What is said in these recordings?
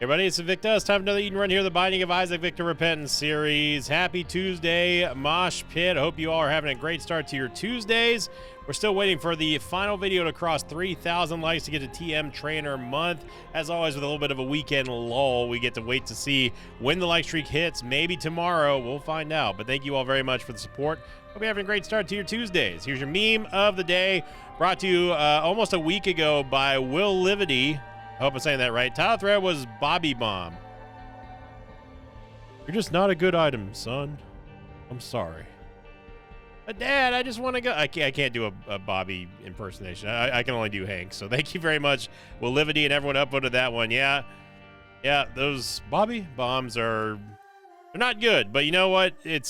Everybody, it's Victor. It's time for another Eat and Run here, the Binding of Isaac Victor Repentance series. Happy Tuesday, Mosh Pit. I hope you all are having a great start to your Tuesdays. We're still waiting for the final video to cross 3,000 likes to get to TM Trainer Month. As always, with a little bit of a weekend lull, we get to wait to see when the like streak hits. Maybe tomorrow. We'll find out. But thank you all very much for the support. Hope you're having a great start to your Tuesdays. Here's your meme of the day, brought to you almost a week ago by Will Livity. I hope I'm saying that right. Title thread was Bobby Bomb. You're just not a good item, son. I'm sorry. But Dad, I just want to go. I can't do a Bobby impersonation. I can only do Hank. So thank you very much, Will Livity, and everyone upvoted that one. Yeah, those Bobby bombs they're not good, but you know what? It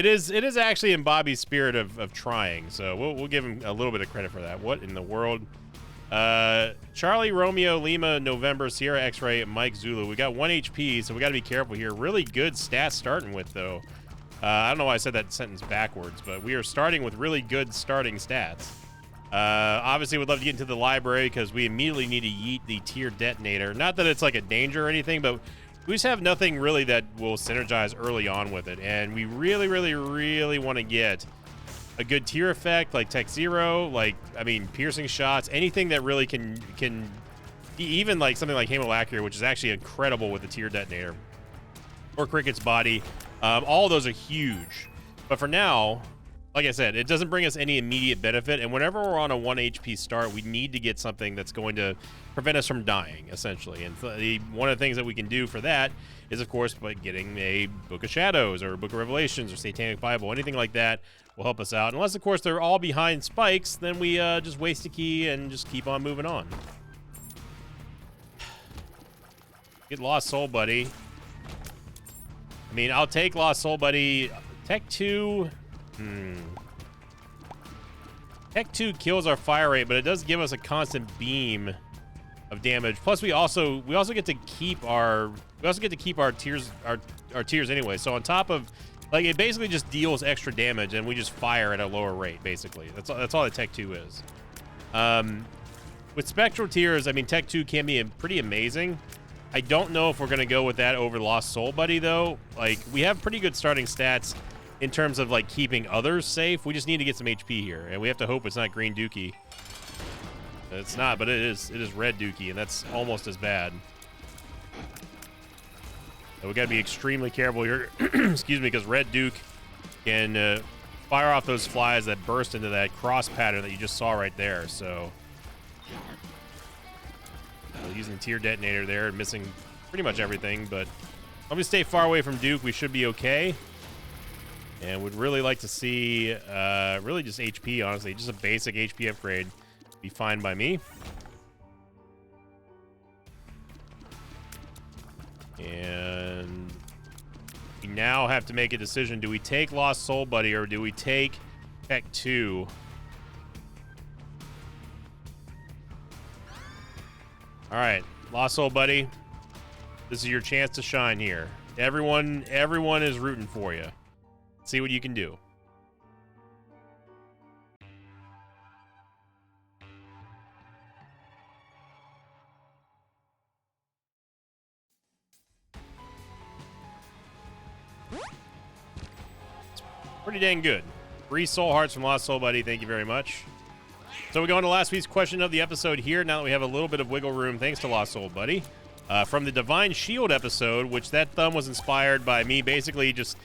is actually in Bobby's spirit of trying. So we'll give him a little bit of credit for that. What in the world? Charlie Romeo Lima November Sierra X-Ray Mike Zulu. We got 1 HP, so we got to be careful here. Really good stats starting with, though. I don't know why I said that sentence backwards, but we are starting with really good starting stats. Obviously, we'd love to get into the library because we immediately need to yeet the tier detonator. Not that it's like a danger or anything, but we just have nothing really that will synergize early on with it, and we really want to get a good tier effect like Tech Zero, piercing shots, anything that really can even like something like Hamo Accurate, which is actually incredible with the tier detonator, or Cricket's Body. All of those are huge. But for now, like I said, it doesn't bring us any immediate benefit, and whenever we're on a 1 HP start, we need to get something that's going to prevent us from dying, essentially. And one of the things that we can do for that is, of course, by getting a Book of Shadows or Book of Revelations or Satanic Bible, anything like that will help us out. Unless, of course, they're all behind spikes, then we just waste a key and just keep on moving on. Get Lost Soul Buddy. I mean, I'll take Lost Soul Buddy. Tech 2... Tech 2 kills our fire rate, but it does give us a constant beam of damage. Plus, we also get to keep our tiers our tiers anyway. So on top of, like, it basically just deals extra damage, and we just fire at a lower rate. Basically, that's all that Tech 2 is. With spectral tiers, I mean, Tech 2 can be pretty amazing. I don't know if we're gonna go with that over Lost Soul Buddy though. Like, we have pretty good starting stats in terms of like keeping others safe. We just need to get some HP here, and we have to hope it's not Green Dookie. It's not, but it is Red Dookie, and that's almost as bad. So we got to be extremely careful here. Excuse me, because Red Duke can fire off those flies that burst into that cross pattern that you just saw right there. So using the tier detonator there and missing pretty much everything, but I'm gonna stay far away from Duke. We should be okay. And would really like to see, really just HP, honestly. Just a basic HP upgrade. Be fine by me. And we now have to make a decision. Do we take Lost Soul Buddy or do we take Tech 2? All right, Lost Soul Buddy. This is your chance to shine here. Everyone is rooting for you. See what you can do. Pretty dang good. 3 soul hearts from Lost Soul Buddy. Thank you very much. So we go into last week's question of the episode here. Now that we have a little bit of wiggle room, thanks to Lost Soul Buddy. From the Divine Shield episode, which that thumb was inspired by me basically just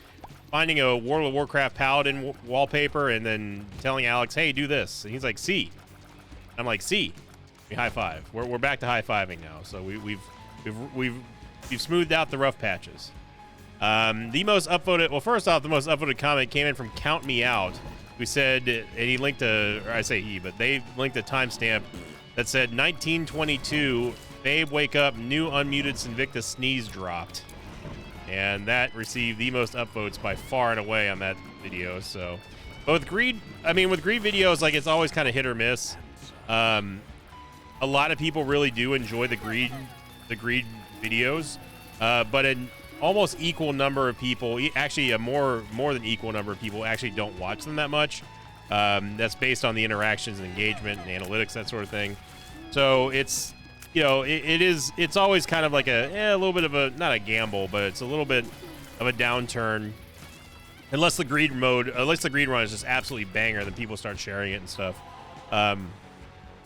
finding a World of Warcraft Paladin wallpaper and then telling Alex, hey, do this. And he's like, see. I'm like, see. We high five. We're back to high fiving now. So we've smoothed out the rough patches. The most upvoted, well, first off, the most upvoted comment came in from Count Me Out, who said, and he linked a, or I say he, but they linked a timestamp that said 1922, Babe, wake up, new unmuted Sinvicta sneeze dropped. And that received the most upvotes by far and away on that video. So, but with Greed, I mean, with Greed videos, like, it's always kind of hit or miss. A lot of people really do enjoy the Greed videos, but an almost equal number of people, actually a more than equal number of people, actually don't watch them that much. That's based on the interactions and engagement and analytics, that sort of thing. So it's you know, it's always kind of like a little bit of a, not a gamble, but it's a little bit of a downturn. Unless the greed run is just absolutely banger, then people start sharing it and stuff.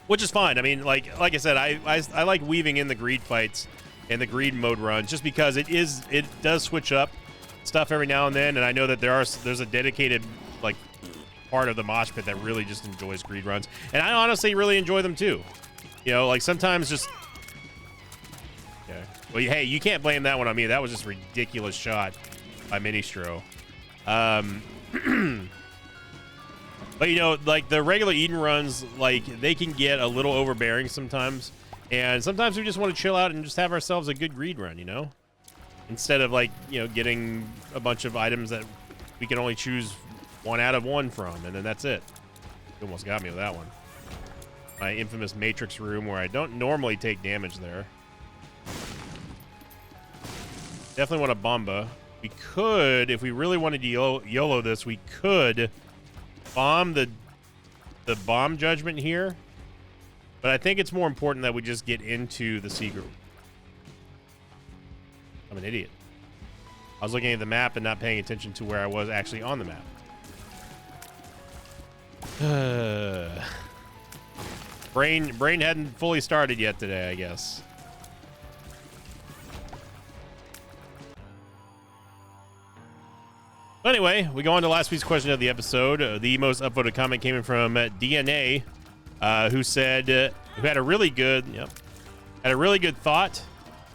Which is fine. I mean, like I said, I like weaving in the greed fights and the greed mode runs just because it does switch up stuff every now and then, and I know that there's a dedicated like part of the mosh pit that really just enjoys greed runs, and I honestly really enjoy them too. You know, like sometimes just okay. Well, hey, you can't blame that one on me. That was just a ridiculous shot by Ministro. But you know, like the regular Eden runs, like they can get a little overbearing sometimes, and sometimes we just want to chill out and just have ourselves a good greed run, you know, instead of like, you know, getting a bunch of items that we can only choose 1 out of 1 from, and then that's it. You almost got me with that one. My infamous Matrix room where I don't normally take damage there. Definitely want a Bomba. We could, if we really wanted to YOLO this, we could bomb the bomb judgment here, but I think it's more important that we just get into the secret. I'm an idiot. I was looking at the map and not paying attention to where I was actually on the map. Brain hadn't fully started yet today, I guess. Anyway, we go on to last week's question of the episode. The most upvoted comment came in from DNA, who said, who had a really good, thought.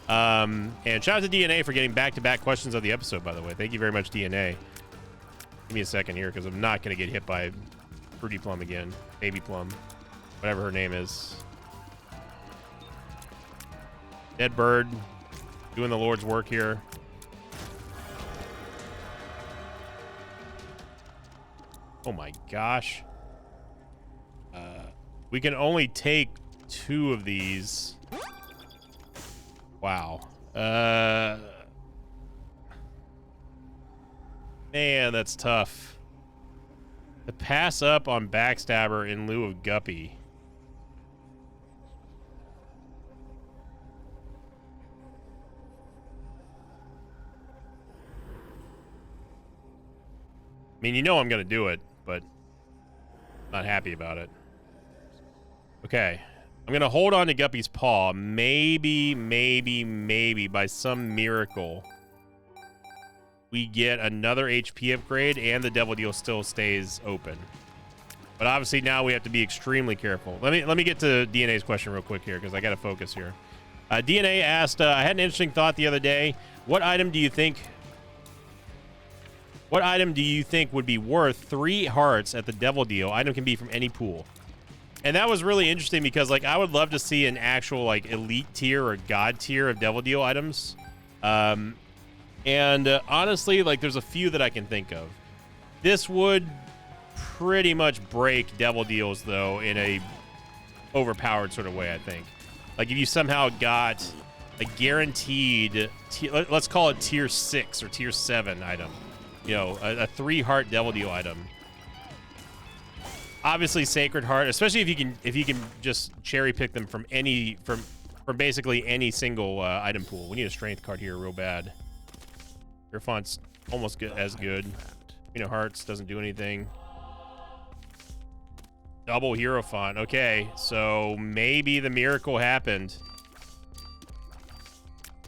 And shout out to DNA for getting back-to-back questions of the episode, by the way. Thank you very much, DNA. Give me a second here, because I'm not going to get hit by Fruity Plum again. Baby Plum. Whatever her name is. Dead Bird. Doing the Lord's work here. Oh my gosh. We can only take 2 of these. Wow. Man, that's tough. To pass up on Backstabber in lieu of Guppy. I mean, you know I'm going to do it, but not happy about it. Okay. I'm going to hold on to Guppy's paw. Maybe by some miracle we get another HP upgrade and the Devil Deal still stays open. But obviously now we have to be extremely careful. Let me get to DNA's question real quick here because I got to focus here. DNA asked, I had an interesting thought the other day. What item do you think would be worth 3 hearts at the Devil Deal? Item can be from any pool. And that was really interesting because, like, I would love to see an actual, like, elite tier or god tier of Devil Deal items. Honestly, like, there's a few that I can think of. This would pretty much break Devil Deals, though, in a overpowered sort of way, I think. Like, if you somehow got a guaranteed, let's call it tier 6 or tier 7 item. You know, a 3-heart Devil Deal item. Obviously, Sacred Heart, especially if you can just cherry pick them from from basically any single item pool. We need a strength card here real bad. Your font's almost as good. You know, Hearts doesn't do anything. Double Hero Font. Okay, so maybe the miracle happened.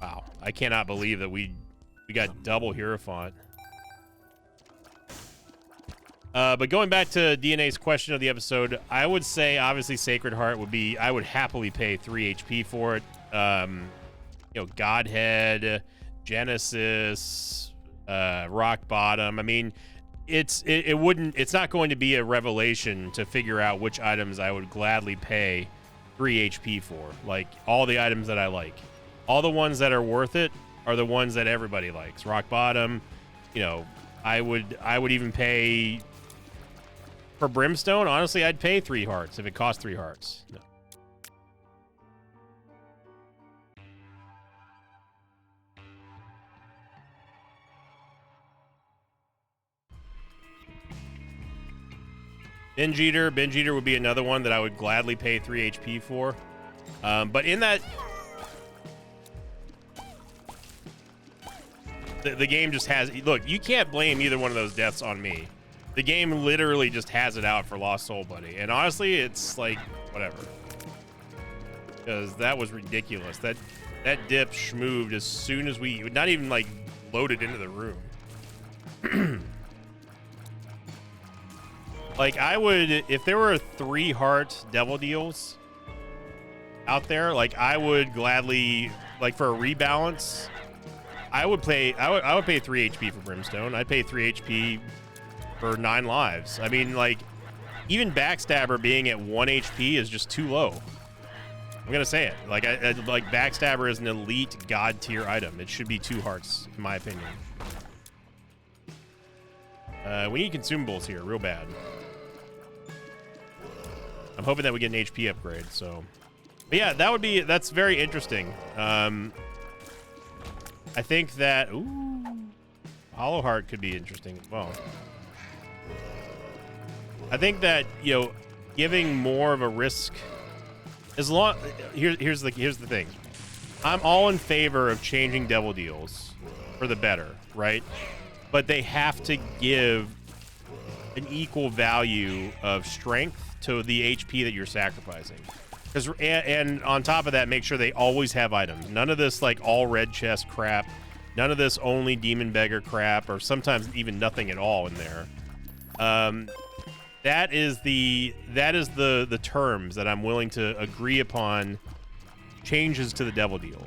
Wow, I cannot believe that we got double Hero Font. But going back to DNA's question of the episode, I would say obviously Sacred Heart would be, I would happily pay 3 HP for it. You know, Godhead, Genesis, Rock Bottom. I mean, it's not going to be a revelation to figure out which items I would gladly pay 3 HP for. Like, all the items that I like. All the ones that are worth it are the ones that everybody likes. Rock Bottom, you know, I would even pay... For Brimstone, honestly, I'd pay 3 hearts if it cost 3 hearts. No. Binge Eater would be another one that I would gladly pay 3 HP for. But in that, the game just has, look, you can't blame either one of those deaths on me. The game literally just has it out for Lost Soul Buddy. And honestly, it's like, whatever. Because that was ridiculous. That dip schmooved as soon as we, not even like loaded into the room. Like, I would, if there were 3 heart devil deals out there, like, I would gladly, like, for a rebalance, I would pay 3 HP for Brimstone. I'd pay 3 HP for 9 lives. I mean, like, even Backstabber being at 1 HP is just too low. I'm gonna say it. Like, like Backstabber is an elite god tier item. It should be 2 hearts, in my opinion. We need consumables here, real bad. I'm hoping that we get an HP upgrade. So, but yeah, that's very interesting. I think that Hollow Heart could be interesting as well. I think that, you know, giving more of a risk, as long, here's the thing. I'm all in favor of changing devil deals for the better, right? But they have to give an equal value of strength to the HP that you're sacrificing. And on top of that, make sure they always have items. None of this like all red chest crap. None of this only demon beggar crap, or sometimes even nothing at all in there. That is the terms that I'm willing to agree upon changes to the devil deal.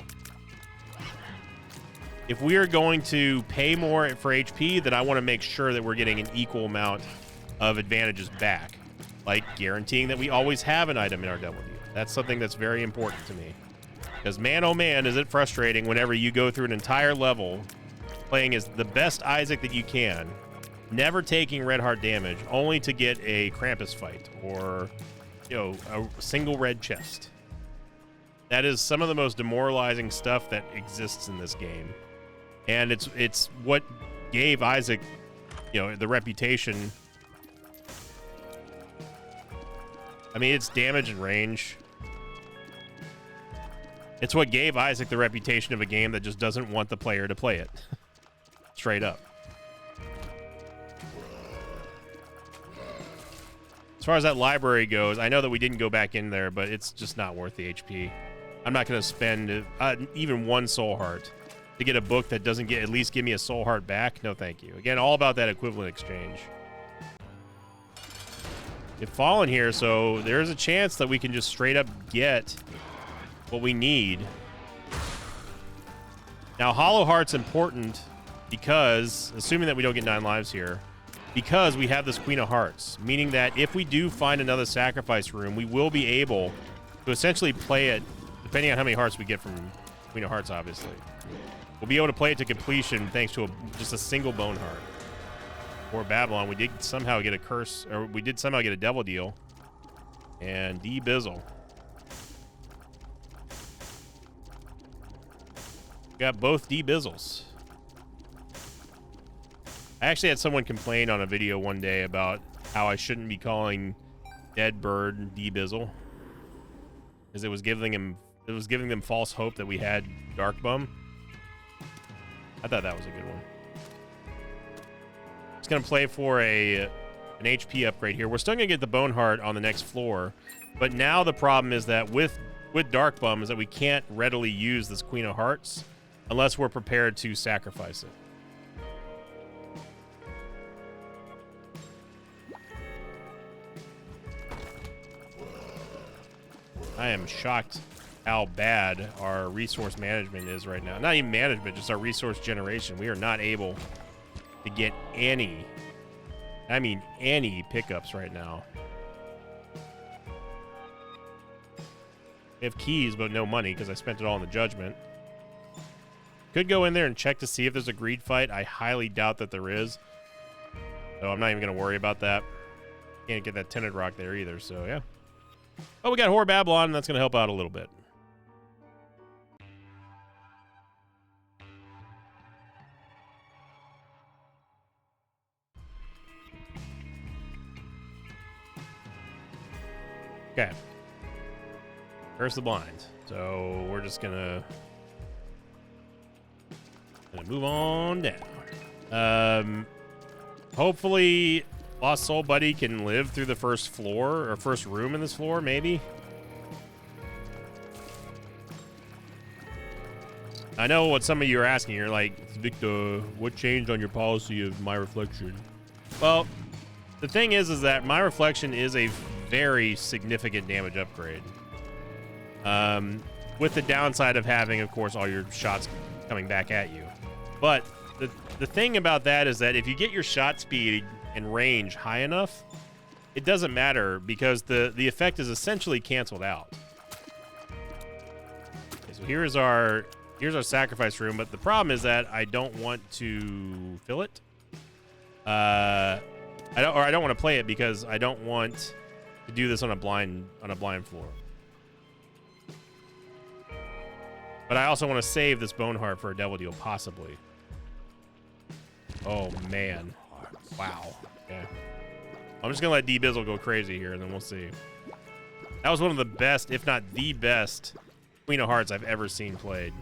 If we are going to pay more for HP, then I want to make sure that we're getting an equal amount of advantages back. Like guaranteeing that we always have an item in our devil deal. That's something that's very important to me. Because man, oh man, is it frustrating whenever you go through an entire level playing as the best Isaac that you can, never taking red heart damage, only to get a Krampus fight or, you know, a single red chest. That is some of the most demoralizing stuff that exists in this game. And it's what gave Isaac, you know, the reputation. I mean, it's damage and range. It's what gave Isaac the reputation of a game that just doesn't want the player to play it. Straight up. As far as that library goes, I know that we didn't go back in there, but it's just not worth the HP. I'm not going to spend even 1 soul heart to get a book that doesn't at least give me a soul heart back. No, thank you. Again, all about that equivalent exchange. It's fallen here, so there's a chance that we can just straight up get what we need. Now, Hollow Heart's important because, assuming that we don't get 9 lives here, because we have this Queen of Hearts, meaning that if we do find another sacrifice room, we will be able to essentially play it, depending on how many hearts we get from Queen of Hearts, obviously. We'll be able to play it to completion thanks to just a single bone heart. Or Babylon, we did somehow get a curse, or we did somehow get a devil deal. And D-Bizzle. Got both D-Bizzles. I actually had someone complain on a video one day about how I shouldn't be calling Dead Bird D-Bizzle, because it was giving them false hope that we had Dark Bum. I thought that was a good one. It's gonna play for an HP upgrade here. We're still gonna get the Bone Heart on the next floor, but now the problem is that with Dark Bum is that we can't readily use this Queen of Hearts unless we're prepared to sacrifice it. I am shocked how bad our resource management is right now. Not even management, just our resource generation. We are not able to get any pickups right now. We have keys, but no money because I spent it all on the judgment. Could go in there and check to see if there's a greed fight. I highly doubt that there is. So I'm not even going to worry about that. Can't get that tinted rock there either, so yeah. Oh, we got Whore Babylon, and that's going to help out a little bit. Okay. Curse the blind. So we're just gonna move on down. Hopefully Lost Soul Buddy can live through the first floor or first room in this floor, maybe. I know what some of you are asking. You're like, Victor, what changed on your policy of My Reflection? Well, the thing is that My Reflection is a very significant damage upgrade. With the downside of having, of course, all your shots coming back at you. But the thing about that is that if you get your shot speed and range high enough, it doesn't matter because the effect is essentially canceled out. Okay, so here's our sacrifice room, but the problem is that I don't want to fill it. I don't want to play it because I don't want to do this on a blind floor. But I also want to save this Bone Heart for a Devil Deal, possibly. Oh man! Wow. Okay. I'm just gonna let D-Bizzle go crazy here, and then we'll see. That was one of the best, if not the best, Queen of Hearts I've ever seen played.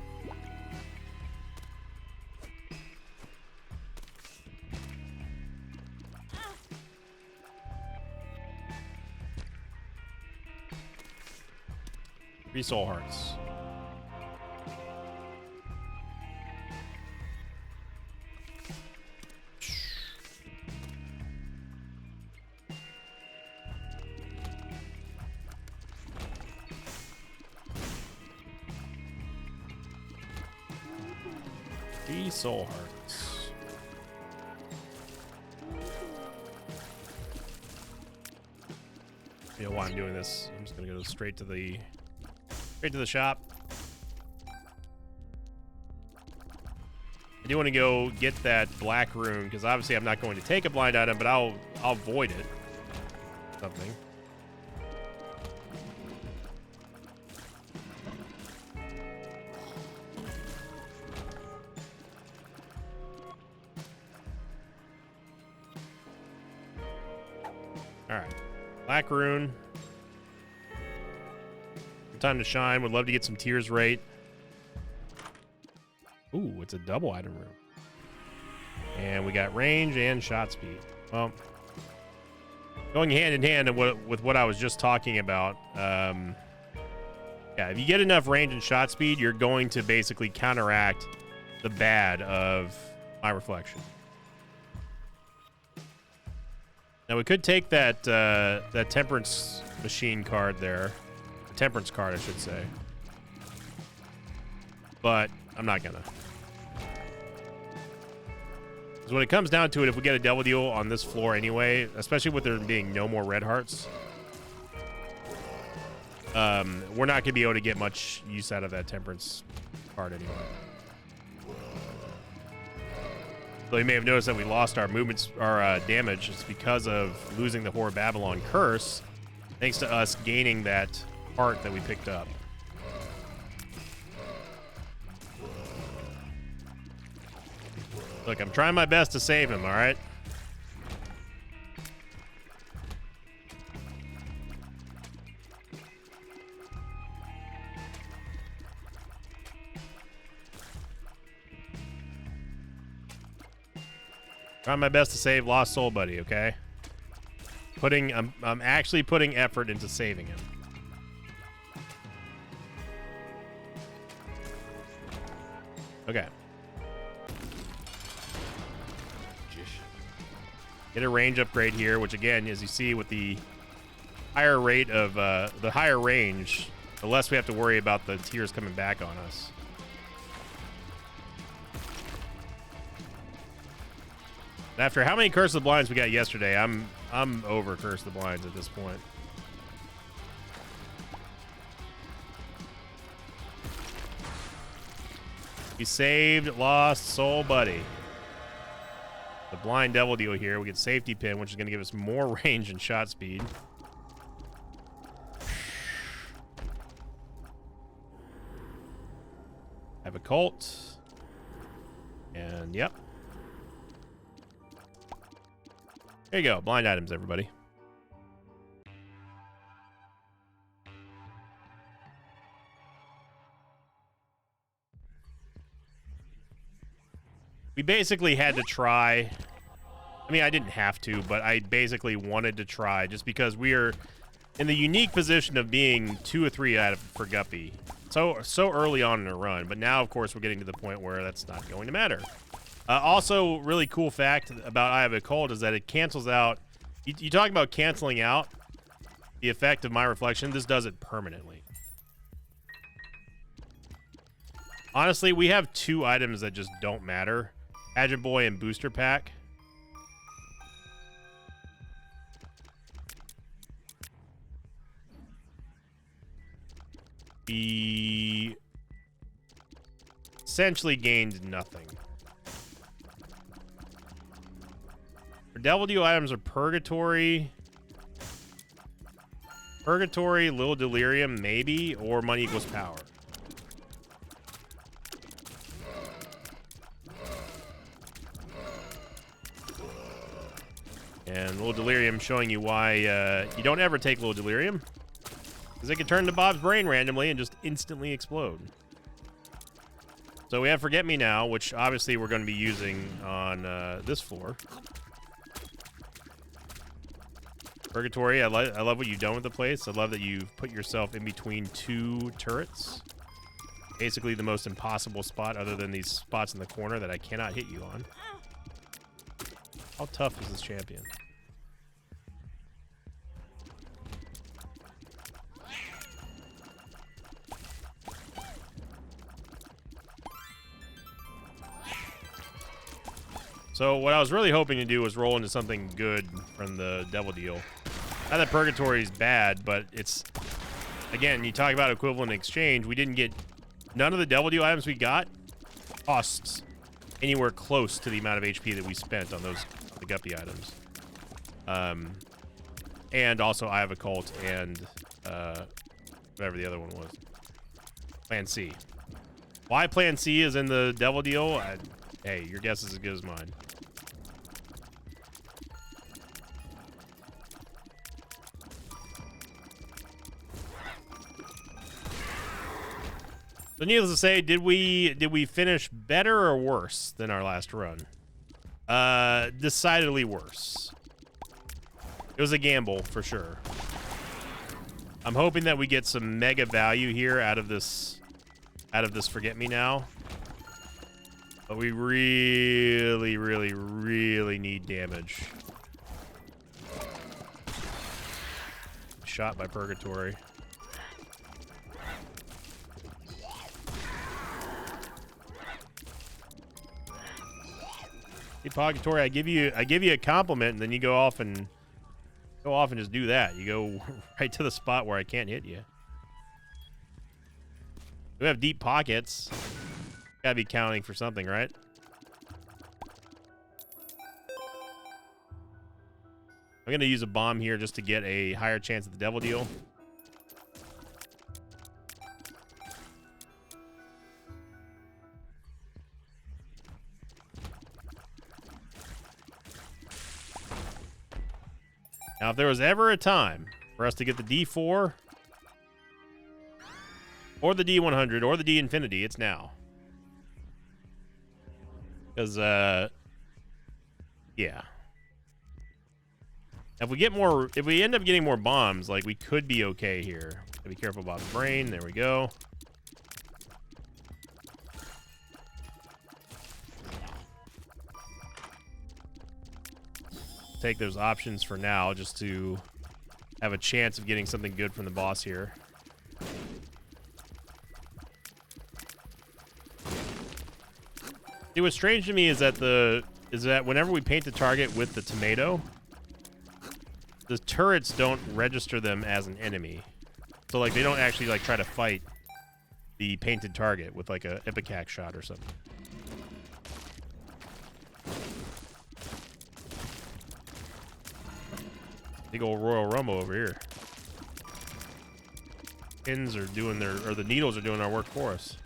Three Soul Hearts. Three Soul Hearts. You know why I'm doing this? I'm just gonna go straight to the shop. I do want to go get that black rune because obviously I'm not going to take a blind item, but I'll void it. Something. All right, black rune. Time to shine. Would love to get some Tears rate. Ooh, it's a double item room. And we got range and shot speed. Well, going hand in hand with what I was just talking about. Yeah, if you get enough range and shot speed, you're going to basically counteract the bad of My Reflection. Now we could take that that Temperance Machine card there. Temperance card, I should say. But I'm not gonna. Because when it comes down to it, if we get a Devil Deal on this floor anyway, especially with there being no more red hearts, we're not gonna be able to get much use out of that Temperance card anyway. So you may have noticed that we lost our movements, our damage. It's because of losing the Whore of Babylon curse, thanks to us gaining that heart that we picked up. Look, I'm trying my best to save him, all right? Trying my best to save Lost Soul Buddy, okay? I'm actually putting effort into saving him. Okay. Get a range upgrade here, which again, as you see with the higher rate of the higher range, the less we have to worry about the tears coming back on us. After how many Curse of the Blinds we got yesterday, I'm over Curse of the Blinds at this point. We saved Lost Soul Buddy. The blind Devil Deal here. We get safety pin, which is going to give us more range and shot speed. Have a cult. And yep. There you go. Blind items, everybody. We basically had to try. I mean, I didn't have to, but I basically wanted to try just because we are in the unique position of being 2 or 3 out of for Guppy. So early on in a run, but now, of course, we're getting to the point where that's not going to matter. Also, really cool fact about Eye of Occult is that it cancels out. You talk about canceling out the effect of My Reflection. This does it permanently. Honestly, we have 2 items that just don't matter. Pageant Boy and Booster Pack. We essentially gained nothing. Our Devil Deal items are Purgatory. Purgatory, Little Delirium, maybe, or Money Equals Power. And Little Delirium showing you why you don't ever take Little Delirium. Because it can turn into Bob's brain randomly and just instantly explode. So we have Forget Me Now, which obviously we're going to be using on this floor. Purgatory, I love what you've done with the place. I love that you've put yourself in between 2 turrets. Basically the most impossible spot other than these spots in the corner that I cannot hit you on. How tough is this champion? So what I was really hoping to do was roll into something good from the Devil Deal. Not that Purgatory is bad, but it's, again, you talk about equivalent exchange. We didn't get, none of the Devil Deal items we got costs anywhere close to the amount of HP that we spent on those, the Guppy items. And also Eye of Occult and whatever the other one was. Plan C. Why Plan C is in the Devil Deal? Hey, your guess is as good as mine. So needless to say, did we finish better or worse than our last run? Decidedly worse. It was a gamble for sure. I'm hoping that we get some mega value here out of this Forget Me Now. But we really, really, really need damage. Shot by Purgatory. Hey, Purgatory, I give you a compliment, and then you go off and just do that. You go right to the spot where I can't hit you. We have deep pockets. Gotta be counting for something, right? I'm gonna use a bomb here just to get a higher chance at the Devil Deal. Now, if there was ever a time for us to get the D4 or the D100 or the D Infinity, it's now. Because, yeah. If we end up getting more bombs, like, we could be okay here. Gotta be careful about the brain. There we go. Take those options for now, just to have a chance of getting something good from the boss here. See, what's strange to me is that whenever we paint the target with the tomato, the turrets don't register them as an enemy. So, like, they don't actually, like, try to fight the painted target with, like, a Ipecac shot or something. Big old Royal Rumble over here. Pins are doing the needles are doing our work for us.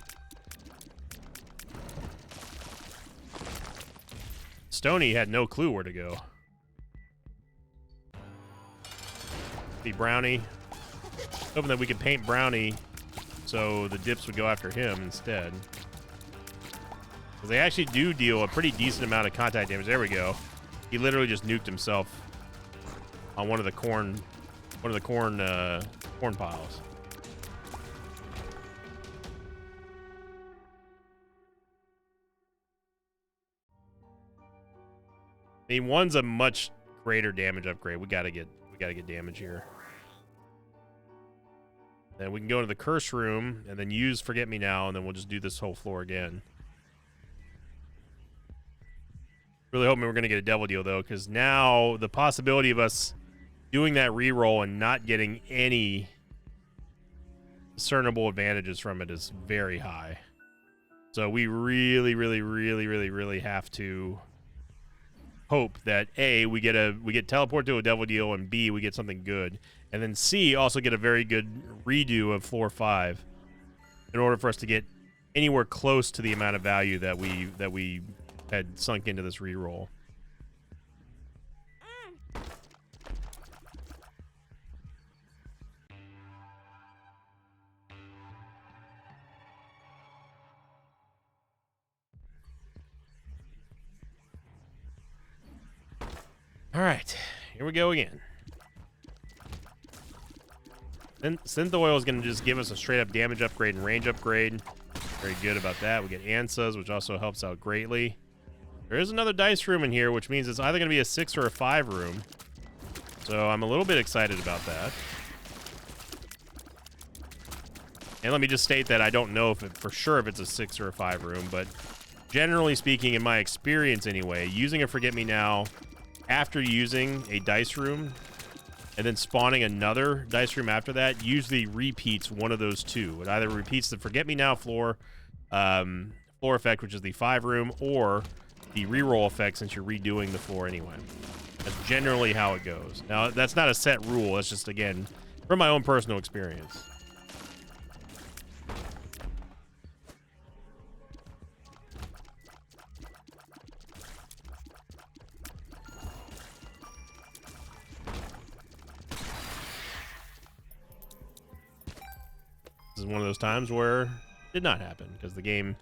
Stony had no clue where to go. The Brownie. Hoping that we could paint Brownie so the dips would go after him instead. Because they actually do deal a pretty decent amount of contact damage. There we go. He literally just nuked himself on one of the corn piles. I mean, one's a much greater damage upgrade. We gotta get damage here. Then we can go into the curse room and then use Forget Me Now, and then we'll just do this whole floor again. Really hoping we're gonna get a devil deal though, because now the possibility of us doing that reroll and not getting any discernible advantages from it is very high. So we really have to hope that A, we get teleport to a devil deal, and B, we get something good, and then C, also get a very good redo of floor 5 in order for us to get anywhere close to the amount of value that we had sunk into this reroll. All right, here we go again. Then Synth Oil is going to just give us a straight up damage upgrade and range upgrade. Very good about that. We get Ansas, which also helps out greatly. There is another dice room in here, which means it's either going to be a 6 or a 5 room. So I'm a little bit excited about that. And let me just state that I don't know if for sure if it's a 6 or a 5 room, but generally speaking, in my experience anyway, using a Forget Me Now after using a dice room and then spawning another dice room after that usually repeats one of those two. It either repeats the Forget Me Now floor effect, which is the 5 room, or the reroll effect since you're redoing the floor anyway. That's generally how it goes. Now, that's not a set rule. That's just, again, from my own personal experience. This is one of those times where it did not happen because the game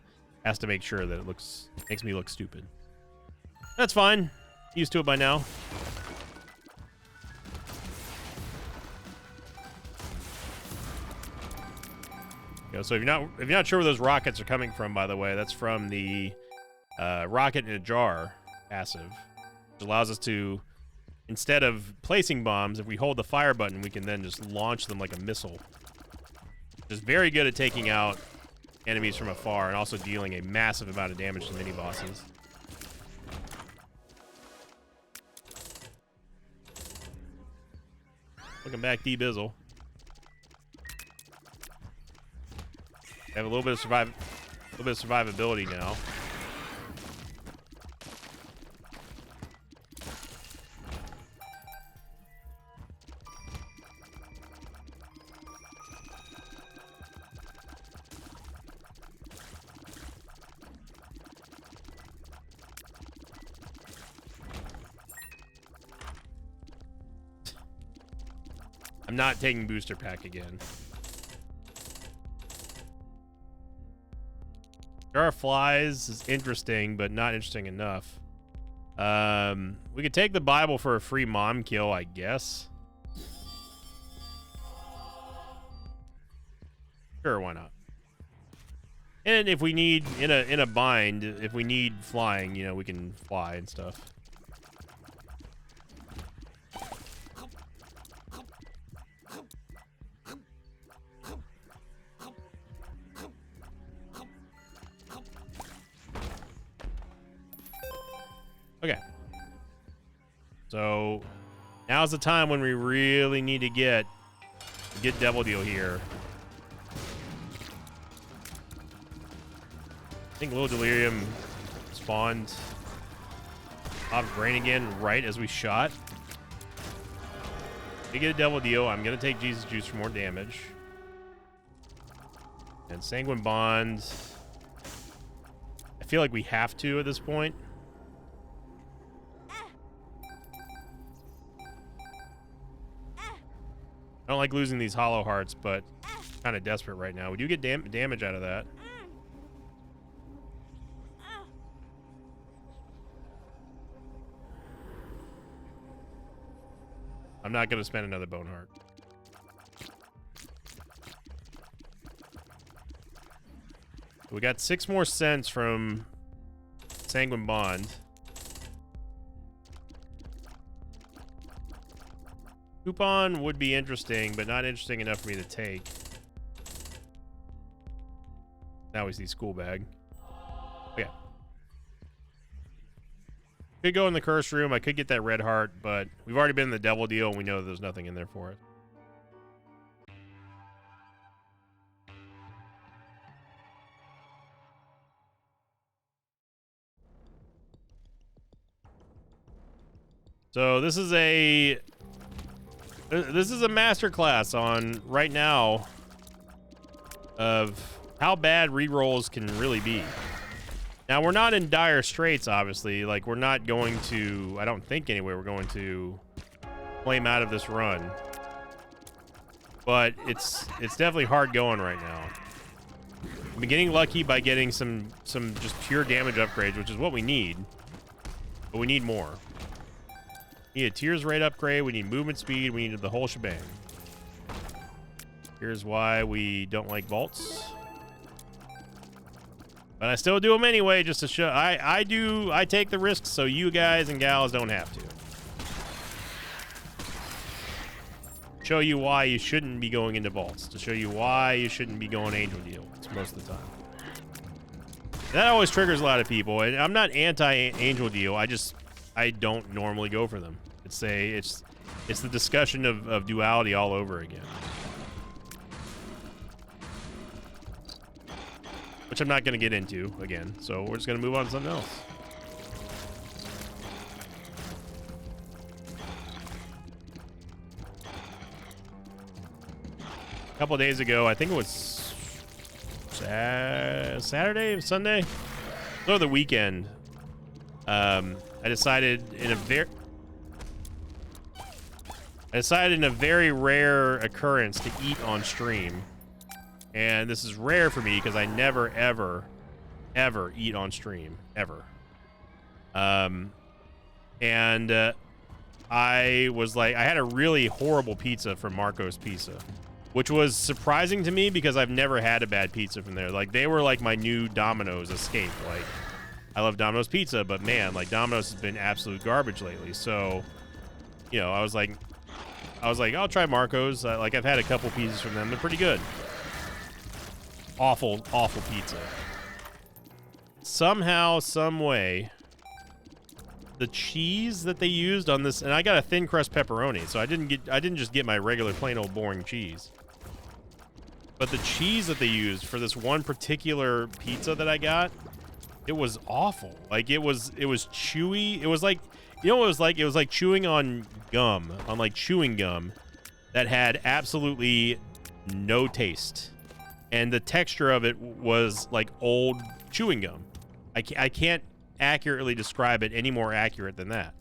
has to make sure that it makes me look stupid. That's fine. Used to it by now. So if you're not sure where those rockets are coming from, by the way, that's from the rocket in a jar passive, which allows us to, instead of placing bombs, if we hold the fire button, we can then just launch them like a missile. Which is very good at taking out enemies from afar and also dealing a massive amount of damage to mini bosses. Welcome back, D-Bizzle. Have a little bit of survivability now. I'm not taking booster pack again. There are flies is interesting, but not interesting enough. We could take the Bible for a free mom kill, I guess. Sure, why not? And if we need in a bind, if we need flying, you know, we can fly and stuff. Okay. So now's the time when we really need to get Devil Deal here. I think Little Delirium spawned off brain again right as we shot. To get a Devil Deal, I'm gonna take Jesus Juice for more damage. And Sanguine Bond. I feel like we have to at this point. I don't like losing these hollow hearts, but kind of desperate right now. We do get damage out of that. I'm not going to spend another bone heart. We got 6 more cents from Sanguine Bond. Coupon would be interesting, but not interesting enough for me to take. Now we see school bag. Okay. Could go in the curse room. I could get that red heart, but we've already been in the devil deal, and we know there's nothing in there for it. So this is a masterclass on right now of how bad rerolls can really be. Now, we're not in dire straits, obviously. Like, we're not going to, I don't think anyway, we're going to flame out of this run. But it's definitely hard going right now. I've been getting lucky by getting some just pure damage upgrades, which is what we need. But we need more. We need a tears rate upgrade, we need movement speed, we need the whole shebang. Here's why we don't like vaults. But I still do them anyway, just to show. I take the risks so you guys and gals don't have to. Show you why you shouldn't be going into vaults. To show you why you shouldn't be going angel deals most of the time. That always triggers a lot of people. And I'm not anti-angel deal. I don't normally go for them. It's the discussion of duality all over again. Which I'm not going to get into again, so we're just going to move on to something else. A couple of days ago, I think it was Saturday, Sunday, or the weekend, I decided in a very rare occurrence to eat on stream. And this is rare for me because I never, ever, ever eat on stream. Ever. I was like, I had a really horrible pizza from Marco's Pizza, which was surprising to me because I've never had a bad pizza from there. Like, they were like my new Domino's escape. Like, I love Domino's Pizza, but man, like, Domino's has been absolute garbage lately. So, you know, I was like, I'll try Marco's. Like, I've had a couple pizzas from them. They're pretty good. Awful, awful pizza. Somehow, some way, the cheese that they used on this, and I got a thin crust pepperoni, so I didn't just get my regular plain old boring cheese. But the cheese that they used for this one particular pizza that I got, it was awful. Like, it was chewy. It was like, you know what it was like? It was like chewing on gum, on like chewing gum that had absolutely no taste. And the texture of it was like old chewing gum. I can't accurately describe it any more accurate than that.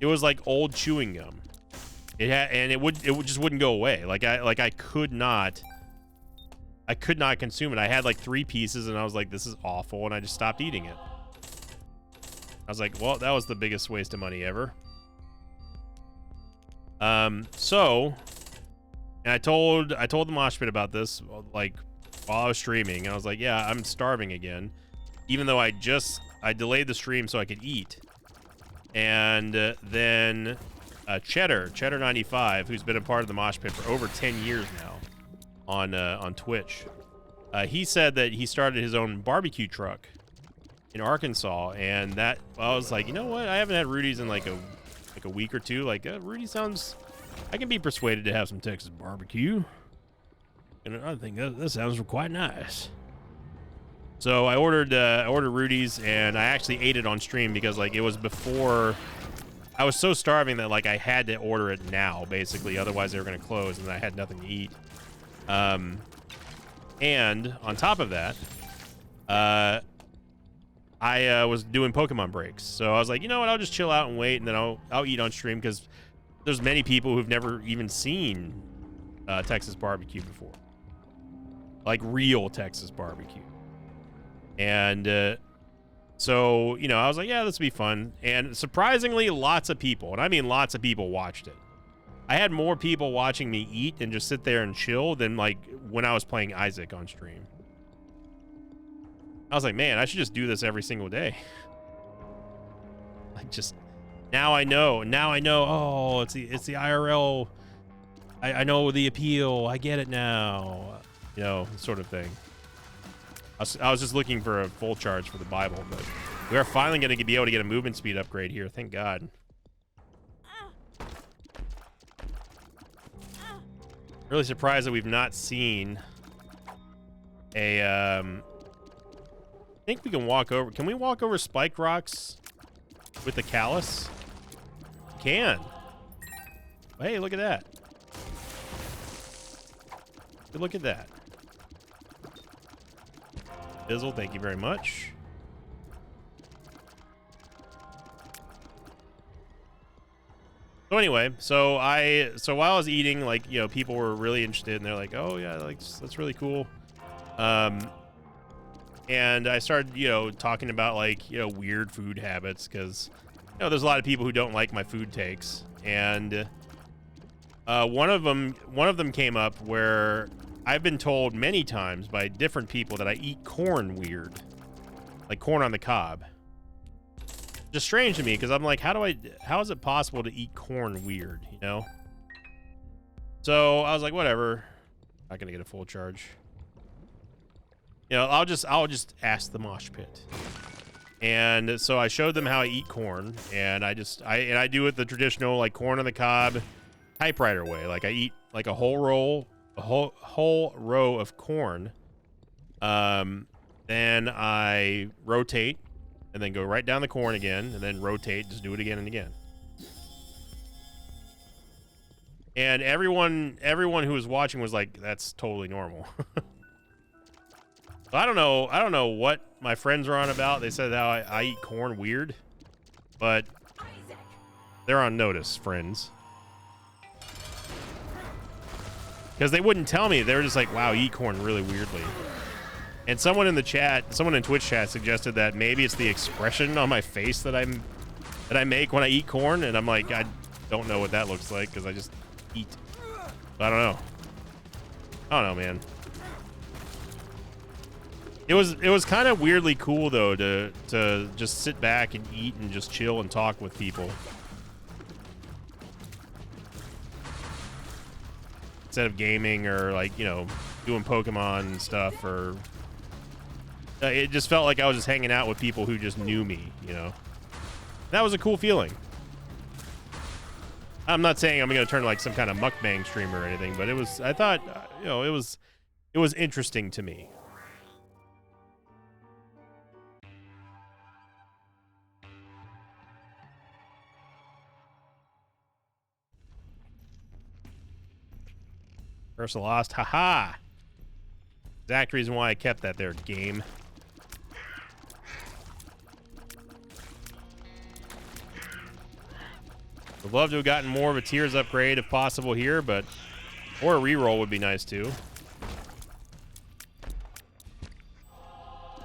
It was like old chewing gum. It just wouldn't go away. I could not consume it. I had like 3 pieces and I was like, this is awful, and I just stopped eating it. I was like, well, that was the biggest waste of money ever. And I told the mosh pit about this, like, while I was streaming. And I was like, yeah, I'm starving again. Even though I delayed the stream so I could eat. And then Cheddar95, who's been a part of the mosh pit for over 10 years now on Twitch, he said that he started his own barbecue truck in Arkansas. And that, I was like, you know what? I haven't had Rudy's in like a week or two. Like, Rudy sounds... I can be persuaded to have some Texas barbecue. And I think that sounds quite nice. So I ordered Rudy's, and I actually ate it on stream because, like, it was before... I was so starving that, like, I had to order it now, basically. Otherwise, they were going to close, and I had nothing to eat. And on top of that, I was doing Pokemon breaks. So I was like, you know what? I'll just chill out and wait, and then I'll eat on stream because... there's many people who've never even seen Texas barbecue before. Like real Texas barbecue. And So, you know, I was like, yeah, this will be fun. And surprisingly, lots of people, and I mean lots of people, watched it. I had more people watching me eat and just sit there and chill than like when I was playing Isaac on stream. I was like, man, I should just do this every single day. Like, just now I know. Now I know. Oh, it's the IRL. I know the appeal. I get it now. You know, sort of thing. I was just looking for a full charge for the Bible, but we are finally going to be able to get a movement speed upgrade here. Thank God. Really surprised that we've not seen a. I think we can walk over. Can we walk over spike rocks with the callus? We can. Hey, look at that. Look at that. Bizzle, thank you very much. So anyway, so while I was eating, like, you know, people were really interested, and they're like, oh yeah, like, that's really cool. And I started, you know, talking about, like, you know, weird food habits, because, you know, there's a lot of people who don't like my food takes, and one of them came up where I've been told many times by different people that I eat corn weird, like corn on the cob. Just strange to me, because I'm like, how is it possible to eat corn weird, you know? So I was like, whatever, not gonna get a full charge. You know, I'll just ask the mosh pit. And so I showed them how I eat corn, and I do it the traditional, like, corn on the cob typewriter way. Like, I eat like a whole row of corn. Then I rotate, and then go right down the corn again, and then rotate, just do it again and again. And everyone who was watching was like, that's totally normal. So I don't know what my friends are on about. They said how I eat corn weird, but they're on notice, friends. Because they wouldn't tell me. They were just like, wow, you eat corn really weirdly. And someone in Twitch chat suggested that maybe it's the expression on my face that I make when I eat corn, and I'm like, I don't know what that looks like, because I just eat. I don't know, man. It was kind of weirdly cool, though, to just sit back and eat and just chill and talk with people instead of gaming or, like, you know, doing Pokemon and stuff. Or it just felt like I was just hanging out with people who just knew me, you know. That was a cool feeling. I'm not saying I'm gonna turn like some kind of mukbang streamer or anything, but I thought, you know, it was interesting to me. Curse of Lost, haha. Exact reason why I kept that there, game. Would love to have gotten more of a tiers upgrade if possible here, but or a reroll would be nice too.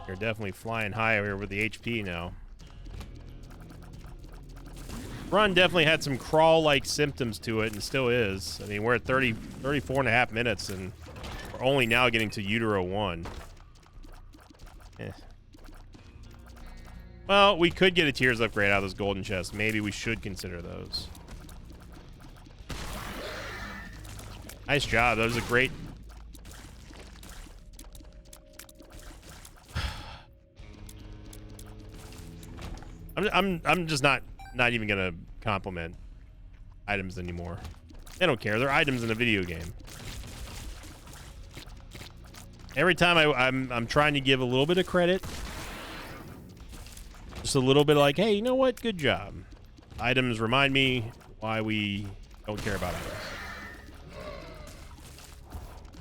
You're definitely flying high here with the HP now. Run definitely had some crawl-like symptoms to it, and still is. I mean, we're at 34 and a half minutes, and we're only now getting to Utero 1. Eh. Well, we could get a tiers upgrade out of those golden chests. Maybe we should consider those. Nice job. That was a great... I'm just not even gonna compliment items anymore. They don't care. They're items in a video game. Every time I'm trying to give a little bit of credit, just a little bit, like, hey, you know what? Good job. Items remind me why we don't care about items.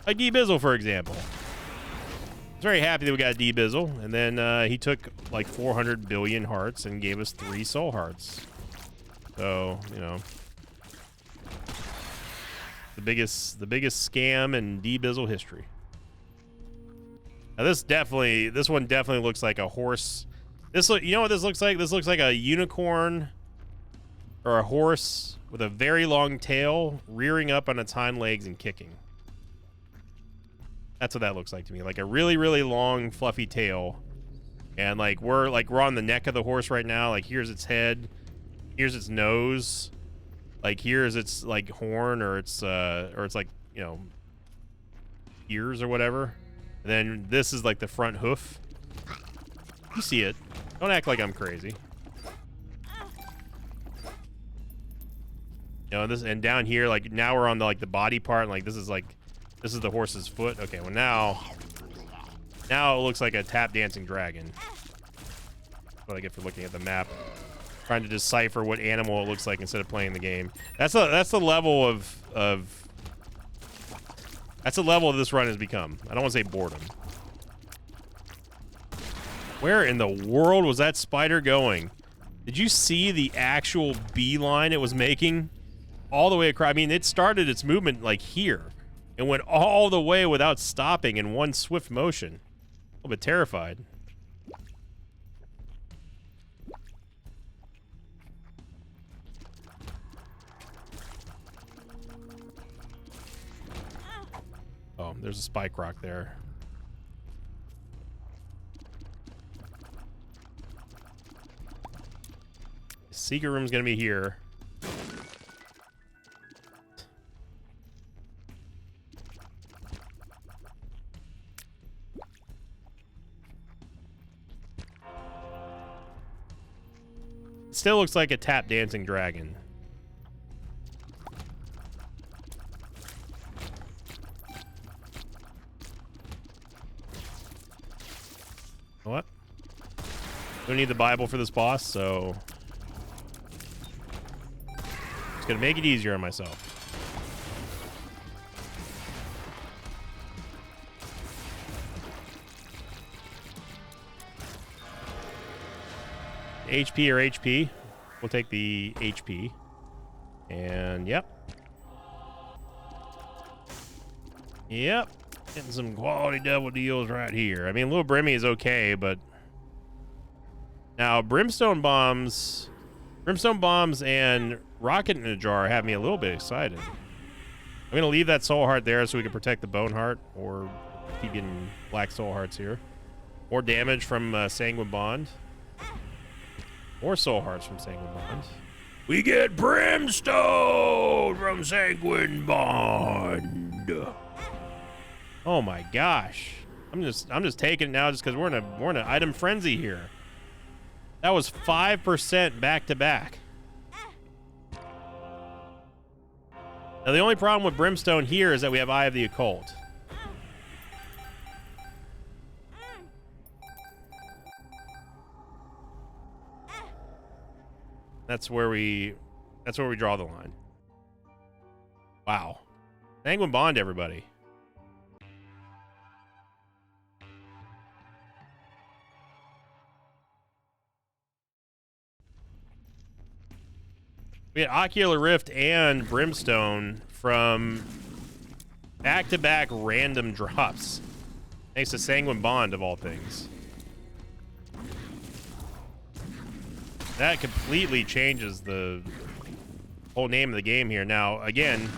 Like D-Bizzle, for example. I was very happy that we got D-Bizzle, and then he took like 400 billion hearts and gave us 3 soul hearts. So, you know, the biggest scam in D-Bizzle history. Now this one definitely looks like a horse This look, you know what this looks like? This looks like a unicorn or a horse with a very long tail rearing up on its hind legs and kicking. That's what that looks like to me. Like a really, really long, fluffy tail. And like we're on the neck of the horse right now. Like here's its head, here's its nose, like here's its like horn or its like, you know, ears or whatever. And then this is like the front hoof. You see it. Don't act like I'm crazy. You know, this, and down here, like now we're on the like the body part, and like this is the horse's foot. Okay, well now it looks like a tap dancing dragon. That's what I get for looking at the map, trying to decipher what animal it looks like instead of playing the game. That's the level of that's the level this run has become. I don't want to say boredom. Where in the world was that spider going? Did you see the actual beeline it was making? All the way across. I mean, it started its movement like here and went all the way without stopping in one swift motion. A little bit terrified. Oh, there's a spike rock there. Secret room's gonna be here. Still looks like a tap dancing dragon. What? We don't need the Bible for this boss, so it's gonna make it easier on myself. HP or HP? We'll take the HP. And yep. Yep. Getting some quality double deals right here. I mean, Little Brimmy is okay, but now Brimstone bombs and Rocket in a Jar have me a little bit excited. I'm gonna leave that soul heart there so we can protect the bone heart, or keep getting black soul hearts here. More damage from Sanguine Bond. More soul hearts from Sanguine Bond. We get Brimstone from Sanguine Bond. Oh my gosh. I'm just taking it now just because we're in an item frenzy here. That was 5% back to back. Now the only problem with Brimstone here is that we have Eye of the Occult. That's where we draw the line. Wow. Sanguine Bond, everybody. We had Ocular Rift and Brimstone from back-to-back random drops. Thanks to Sanguine Bond, of all things. That completely changes the whole name of the game here. Now, again,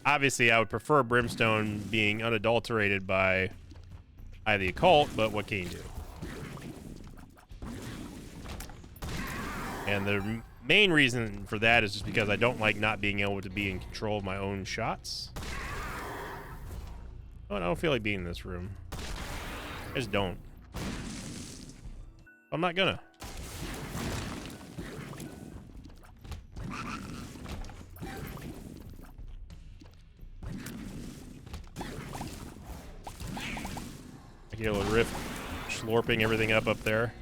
obviously I would prefer Brimstone being unadulterated by Eye of the Occult, but what can you do? And the main reason for that is just because I don't like not being able to be in control of my own shots. Oh, I don't feel like being in this room. I just don't. I'm not gonna. I get a little rift slurping everything up there.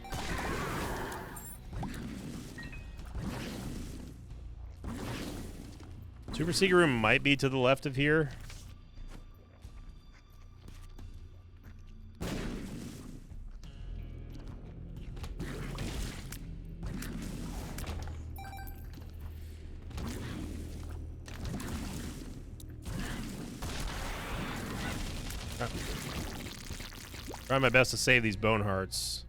Super Secret Room might be to the left of here. Try my best to save these bone hearts.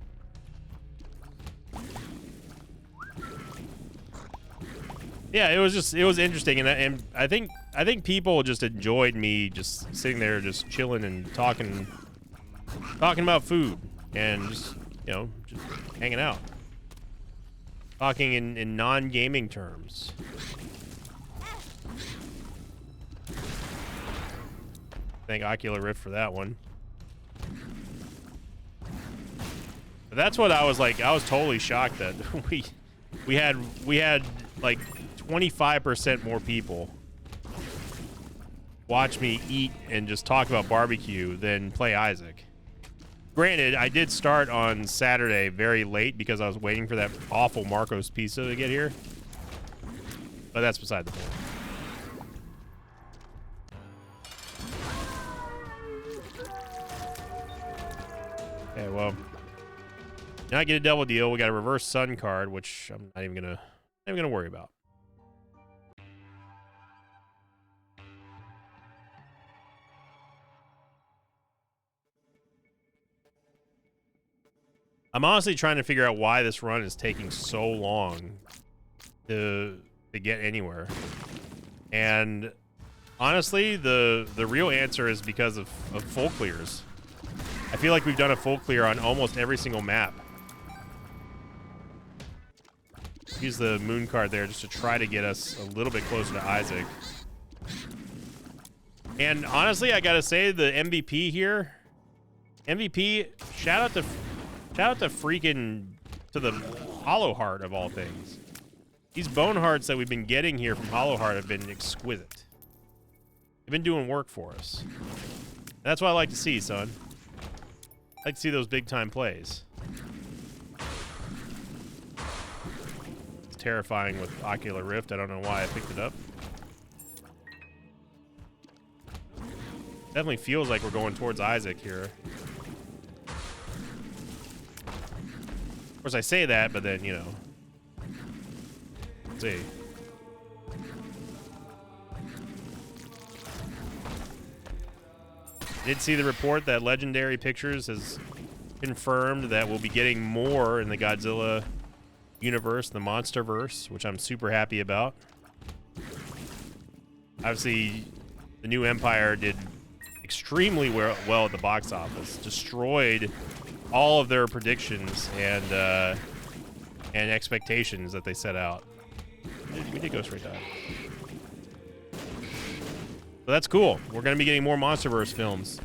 Yeah, it was interesting, and I think people just enjoyed me just sitting there, just chilling and talking about food and just just hanging out, talking in non-gaming terms. Thank Ocular Rift for that one. But that's what I was like. I was totally shocked that we had like 25% more people watch me eat and just talk about barbecue than play Isaac. Granted, I did start on Saturday very late because I was waiting for that awful Marco's Pizza to get here. But that's beside the point. Okay, well, now I get a double deal. We got a reverse sun card, which I'm not even gonna worry about. I'm honestly trying to figure out why this run is taking so long to get anywhere. And honestly, the real answer is because of full clears. I feel like we've done a full clear on almost every single map. Use the moon card there just to try to get us a little bit closer to Isaac. And honestly, I gotta say the MVP here, shout out to freaking to the Hollow Heart of all things. These bone hearts that we've been getting here from Hollow Heart have been exquisite. They've been doing work for us. And that's what I like to see, son. I like to see those big time plays. It's terrifying with Ocular Rift. I don't know why I picked it up. Definitely feels like we're going towards Isaac here. Of course, I say that, but then, let's see. Did see the report that Legendary Pictures has confirmed that we'll be getting more in the Godzilla universe, the Monsterverse, which I'm super happy about. Obviously, the new Empire did extremely well at the box office, destroyed all of their predictions and expectations that they set out. We did go straight down. So that's cool. We're going to be getting more Monsterverse films.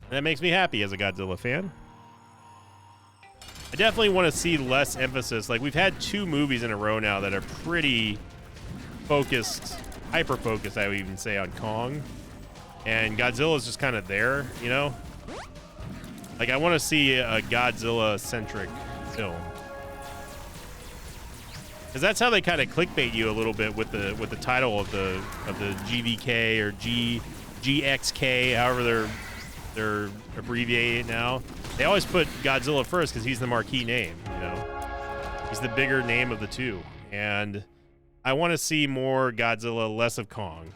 And that makes me happy as a Godzilla fan. I definitely want to see less emphasis. Like, we've had 2 movies in a row now that are pretty focused, hyper-focused, I would even say, on Kong. And Godzilla's just kind of there, Like, I want to see a Godzilla-centric film. Because that's how they kind of clickbait you a little bit with the title of the GVK or GXK, however they're abbreviating it now. They always put Godzilla first because he's the marquee name, He's the bigger name of the two. And I want to see more Godzilla, less of Kong.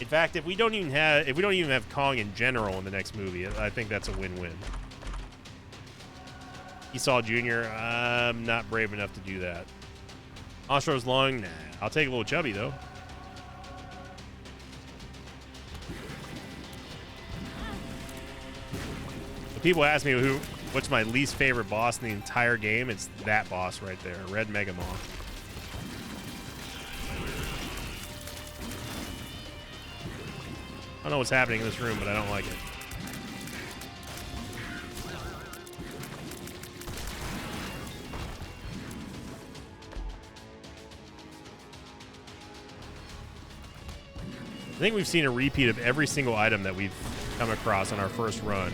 In fact, if we don't even have Kong in general in the next movie, I think that's a win-win. Esau Jr., I'm not brave enough to do that. Ostro's long, nah. I'll take a little chubby, though. When people ask me what's my least favorite boss in the entire game, it's that boss right there, Red Megamoth. I don't know what's happening in this room, but I don't like it. I think we've seen a repeat of every single item that we've come across on our first run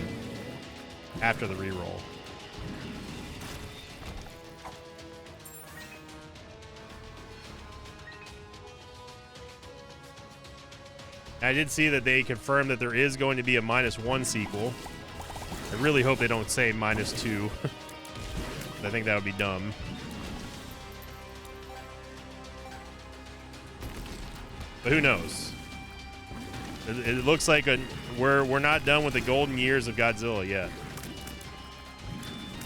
after the reroll. I did see that they confirmed that there is going to be a -1 sequel. I really hope they don't say -2. I think that would be dumb. But who knows? It looks like we're not done with the golden years of Godzilla yet.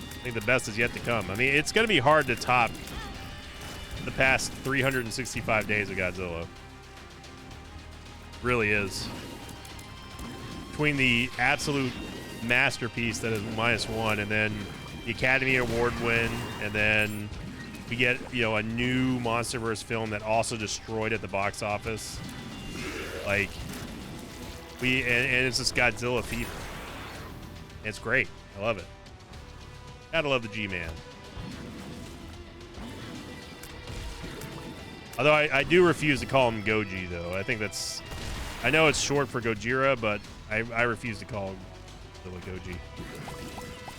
I think the best is yet to come. I mean, it's going to be hard to top the past 365 days of Godzilla. Really is. Between the absolute masterpiece that is -1, and then the Academy Award win, and then we get, you know, a new MonsterVerse film that also destroyed at the box office. Like, and it's just Godzilla fever. It's great. I love it. Gotta love the G-Man. Although I do refuse to call him Goji, though. I think that's... I know it's short for Gojira, but I refuse to call him Goji.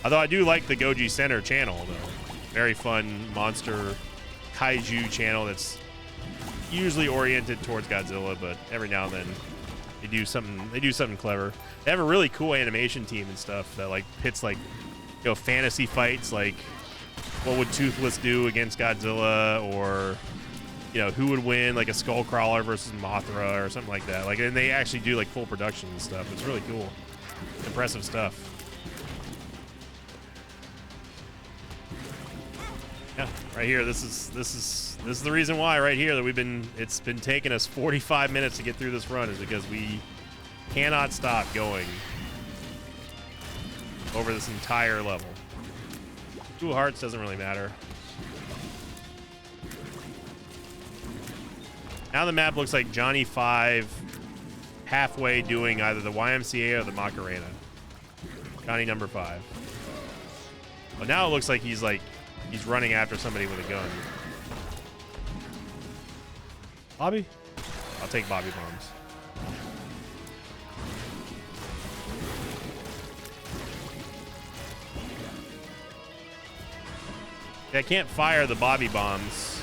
Although I do like the Goji Center channel, though. Very fun monster kaiju channel that's usually oriented towards Godzilla, but every now and then they do something clever. They have a really cool animation team and stuff that like pits like, you know, fantasy fights, like what would Toothless do against Godzilla, or, you know, who would win, like a Skullcrawler versus Mothra or something like that. Like, and they actually do like full production and stuff. It's really cool. Impressive stuff. Yeah, right here. This is the reason why right here that it's been taking us 45 minutes to get through this run, is because we cannot stop going over this entire level. 2 hearts doesn't really matter. Now the map looks like Johnny 5 halfway doing either the YMCA or the Macarena. Johnny number 5. But now it looks like he's running after somebody with a gun. Bobby? I'll take Bobby bombs. Yeah, I can't fire the Bobby bombs.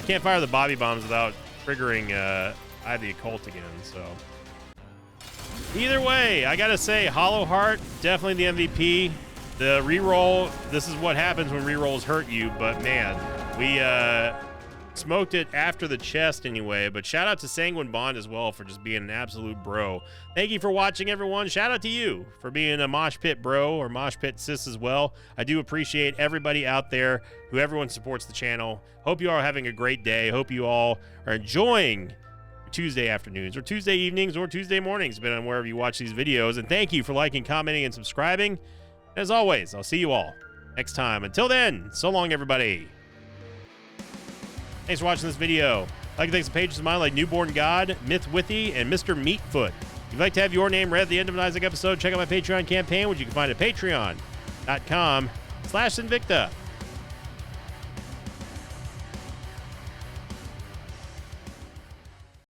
I can't fire the Bobby bombs without triggering Eye of the Occult again, so. Either way, I gotta say, Hollow Heart, definitely the MVP. The reroll, this is what happens when rerolls hurt you, but man, we smoked it after the chest anyway. But shout out to Sanguine Bond as well for just being an absolute bro. Thank you for watching, everyone. Shout out to you for being a Mosh Pit bro or Mosh Pit sis as well. I do appreciate everybody out there, who everyone supports the channel. Hope you all are having a great day. Hope you all are enjoying Tuesday afternoons or Tuesday evenings or Tuesday mornings, depending on wherever you watch these videos. And thank you for liking, commenting, and subscribing. As always, I'll see you all next time. Until then, so long, everybody. Thanks for watching this video. I'd like to thank some pages of mine like Newborn God, Myth Withy, and Mr. Meatfoot. If you'd like to have your name read at the end of an Isaac episode, check out my Patreon campaign, which you can find at patreon.com/Sinvicta.